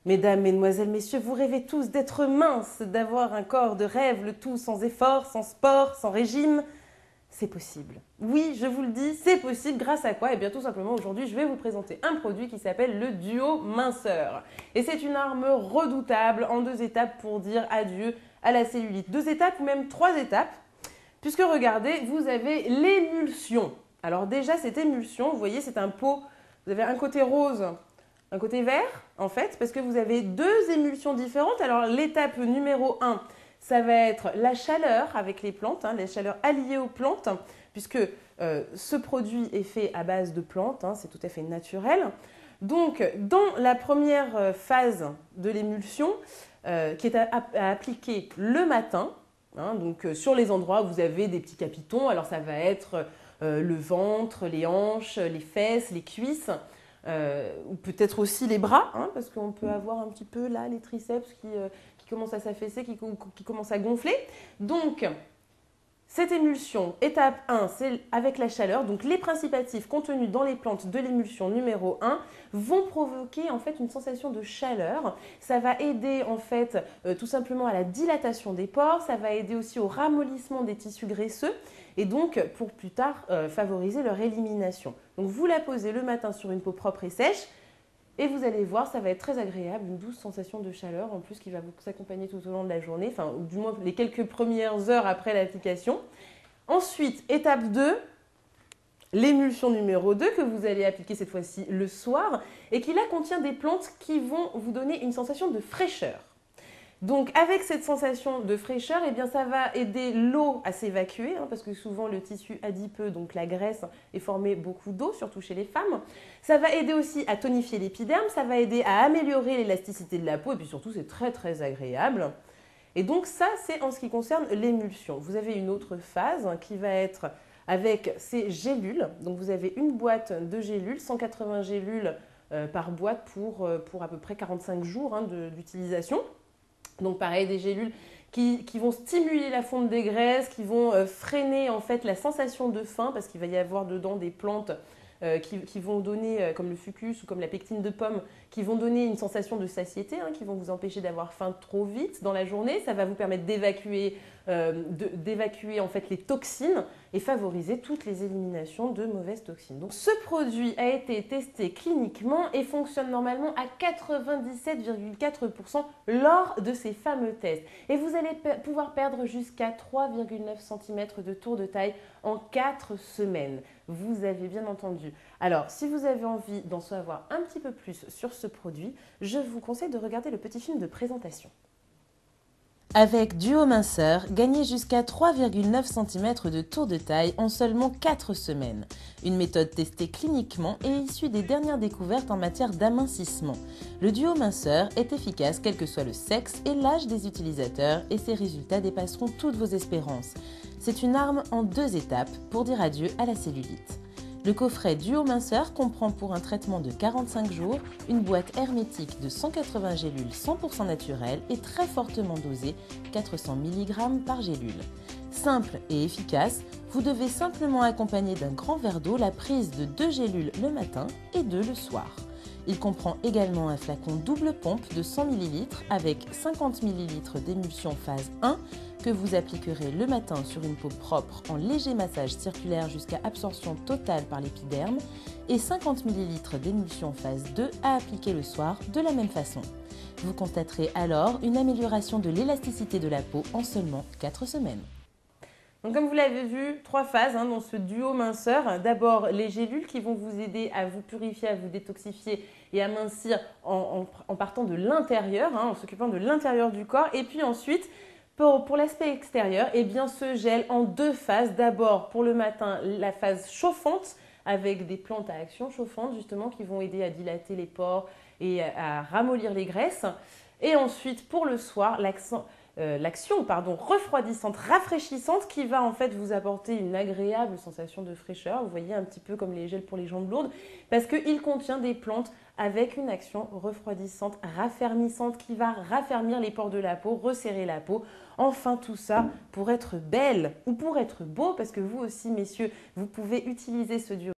Mesdames, mesdemoiselles, messieurs, vous rêvez tous d'être minces, d'avoir un corps de rêve, le tout sans effort, sans sport, sans régime. C'est possible. Oui, je vous le dis, c'est possible. Grâce à quoi? Eh bien, tout simplement, aujourd'hui, je vais vous présenter un produit qui s'appelle le Duo Minceur. Et c'est une arme redoutable en 2 étapes pour dire adieu à la cellulite. 2 étapes ou même 3 étapes, puisque regardez, vous avez l'émulsion. Alors déjà, cette émulsion, vous voyez, c'est un pot. Vous avez un côté rose, un côté vert, en fait, parce que vous avez 2 émulsions différentes. Alors, l'étape numéro 1, ça va être la chaleur avec les plantes, la chaleur alliée aux plantes, puisque ce produit est fait à base de plantes, c'est tout à fait naturel. Donc, dans la première phase de l'émulsion, qui est à appliquer le matin, donc sur les endroits où vous avez des petits capitons, alors ça va être le ventre, les hanches, les fesses, les cuisses, ou peut-être aussi les bras, parce qu'on peut avoir un petit peu là les triceps qui commencent à s'affaisser, qui commencent à gonfler. Donc, cette émulsion, étape 1, c'est avec la chaleur. Donc, les principes actifs contenus dans les plantes de l'émulsion numéro 1 vont provoquer en fait une sensation de chaleur. Ça va aider en fait tout simplement à la dilatation des pores. Ça va aider aussi au ramollissement des tissus graisseux et donc pour plus tard favoriser leur élimination. Donc, vous la posez le matin sur une peau propre et sèche. Et vous allez voir, ça va être très agréable, une douce sensation de chaleur en plus qui va vous accompagner tout au long de la journée, enfin ou du moins les quelques premières heures après l'application. Ensuite, étape 2, l'émulsion numéro 2 que vous allez appliquer cette fois-ci le soir et qui là contient des plantes qui vont vous donner une sensation de fraîcheur. Donc avec cette sensation de fraîcheur, eh bien, ça va aider l'eau à s'évacuer, parce que souvent le tissu adipeux, donc la graisse, est formé beaucoup d'eau, surtout chez les femmes. Ça va aider aussi à tonifier l'épiderme, ça va aider à améliorer l'élasticité de la peau et puis surtout c'est très très agréable. Et donc ça c'est en ce qui concerne l'émulsion. Vous avez une autre phase qui va être avec ces gélules. Donc vous avez une boîte de gélules, 180 gélules par boîte pour à peu près 45 jours d'utilisation. Donc pareil, des gélules qui vont stimuler la fonte des graisses, qui vont freiner en fait la sensation de faim parce qu'il va y avoir dedans des plantes qui vont donner, comme le fucus ou comme la pectine de pomme, qui vont donner une sensation de satiété, qui vont vous empêcher d'avoir faim trop vite dans la journée. Ça va vous permettre d'évacuer en fait les toxines et favoriser toutes les éliminations de mauvaises toxines. Donc ce produit a été testé cliniquement et fonctionne normalement à 97,4% lors de ces fameux tests. Et vous allez pouvoir perdre jusqu'à 3,9 cm de tour de taille en 4 semaines. Vous avez bien entendu. Alors, si vous avez envie d'en savoir un petit peu plus sur ce produit, je vous conseille de regarder le petit film de présentation. Avec Duo Minceur, gagnez jusqu'à 3,9 cm de tour de taille en seulement 4 semaines. Une méthode testée cliniquement et issue des dernières découvertes en matière d'amincissement. Le Duo Minceur est efficace quel que soit le sexe et l'âge des utilisateurs et ses résultats dépasseront toutes vos espérances. C'est une arme en 2 étapes pour dire adieu à la cellulite. Le coffret Duo Minceur comprend pour un traitement de 45 jours une boîte hermétique de 180 gélules 100% naturelles et très fortement dosées, 400 mg par gélule. Simple et efficace, vous devez simplement accompagner d'un grand verre d'eau la prise de 2 gélules le matin et 2 le soir. Il comprend également un flacon double pompe de 100 ml avec 50 ml d'émulsion phase 1 que vous appliquerez le matin sur une peau propre en léger massage circulaire jusqu'à absorption totale par l'épiderme et 50 ml d'émulsion phase 2 à appliquer le soir de la même façon. Vous constaterez alors une amélioration de l'élasticité de la peau en seulement 4 semaines. Donc comme vous l'avez vu, 3 phases dans ce duo minceur. D'abord les gélules qui vont vous aider à vous purifier, à vous détoxifier et à mincir en partant de l'intérieur, en s'occupant de l'intérieur du corps. Et puis ensuite, pour l'aspect extérieur, eh bien, ce gel en 2 phases. D'abord pour le matin, la phase chauffante avec des plantes à action chauffante justement qui vont aider à dilater les pores et à ramollir les graisses. Et ensuite pour le soir, l'action refroidissante, rafraîchissante qui va en fait vous apporter une agréable sensation de fraîcheur. Vous voyez un petit peu comme les gels pour les jambes lourdes parce qu'il contient des plantes avec une action refroidissante, raffermissante qui va raffermir les pores de la peau, resserrer la peau. Enfin tout ça pour être belle ou pour être beau parce que vous aussi messieurs, vous pouvez utiliser ce duo